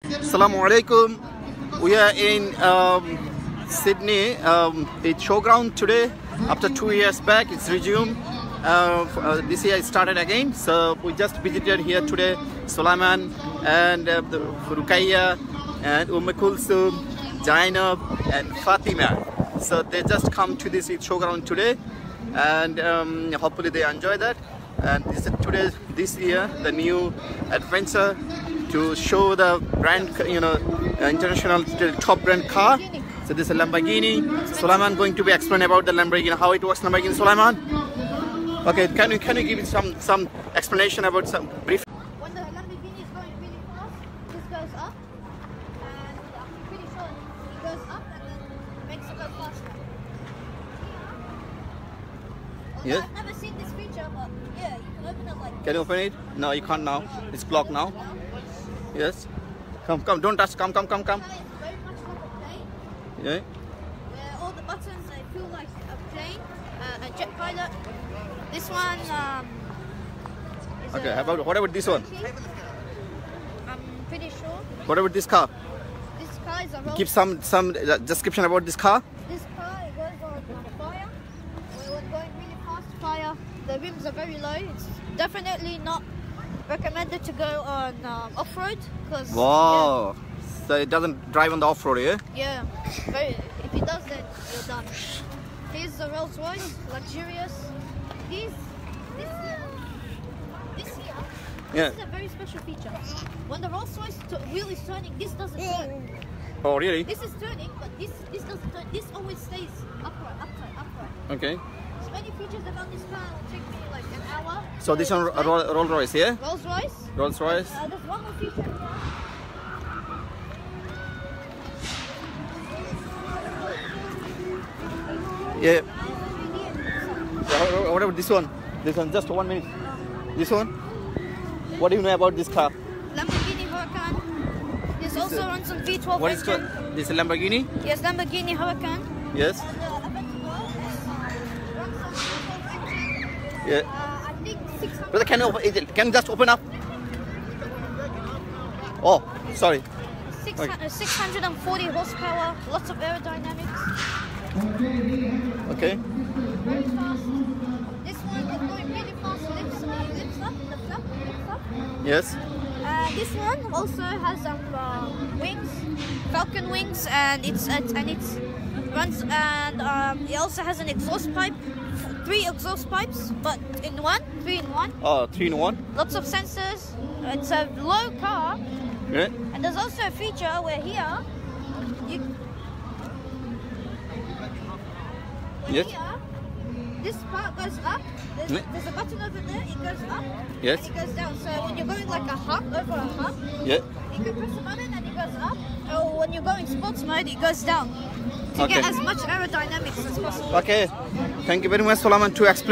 Assalamu alaikum. We are in Sydney, it's showground today. After 2 years back, it's resumed. This year it started again. So we just visited here today, Sulaiman and Ruqayya and Kulsum, Zainab and Fatima. So they just come to this showground today, and hopefully they enjoy that. And this is today, this year, the new adventure to show the brand, international top brand car. So this is a Lamborghini. Sulaiman going to be explain about the Lamborghini, how it works. Lamborghini, Sulaiman. Okay, can you give some explanation about some brief? When the Lamborghini is going really fast, this goes up, and I'm pretty sure it goes up and then makes it go faster. Yeah. I've never seen this feature, but yeah, you can open it like. Can you open it? No, you can't now. It's blocked now. Yes. Come, don't touch. Come. Very much like a plane. Yeah. Where all the buttons they feel like a plane, a jet pilot. This one. Is Okay. What about this one? I'm pretty sure. What about this car? This car is a Rolls. Give some description about this car. This car it goes on fire. When going really fast fire, the rims are very low. It's definitely not recommended to go on off-road because Wow. So it doesn't drive on the off-road, yeah? yeah, if it does, then you're done. Here's the Rolls Royce, luxurious. This here, Yeah. this is a very special feature. When the Rolls Royce wheel is turning, this doesn't turn. Oh, really? This is turning, but this doesn't turn. This always stays upright. Okay. So many features about this car will take me like an hour. So this one Rolls Royce, yeah? Rolls Royce. Rolls Royce. There's one more feature here. Yeah. What about this one? This one, just 1 minute. This one? What do you know about this car? Lamborghini Huracan. This also runs on V12 What is engine. called? This is Lamborghini? Yes, Lamborghini Huracan. Yes. And the Aventador runs on V12 engine. Yeah. I think 600. Brother, can you just open up? Oh, sorry. 640 horsepower, lots of aerodynamics. Okay. Very fast. This one is going really fast. Lifts up, the flap lifts up. Yes. This one also has wings, falcon wings, and it runs, and it also has an exhaust pipe, 3 exhaust pipes, but 3 in 1. Oh, 3 in 1. Lots of sensors. It's a low car, Yeah. and there's also a feature where here, Yes. here, this part goes up. There's a button over there. It goes up. Yes. And it goes down. So when you're going like a hump over a hump, Yeah. you can press the button and it goes up. Or when you go in sports mode, it goes down to Okay. get as much aerodynamics as possible. Okay. Thank you very much, Sulaiman, to explain.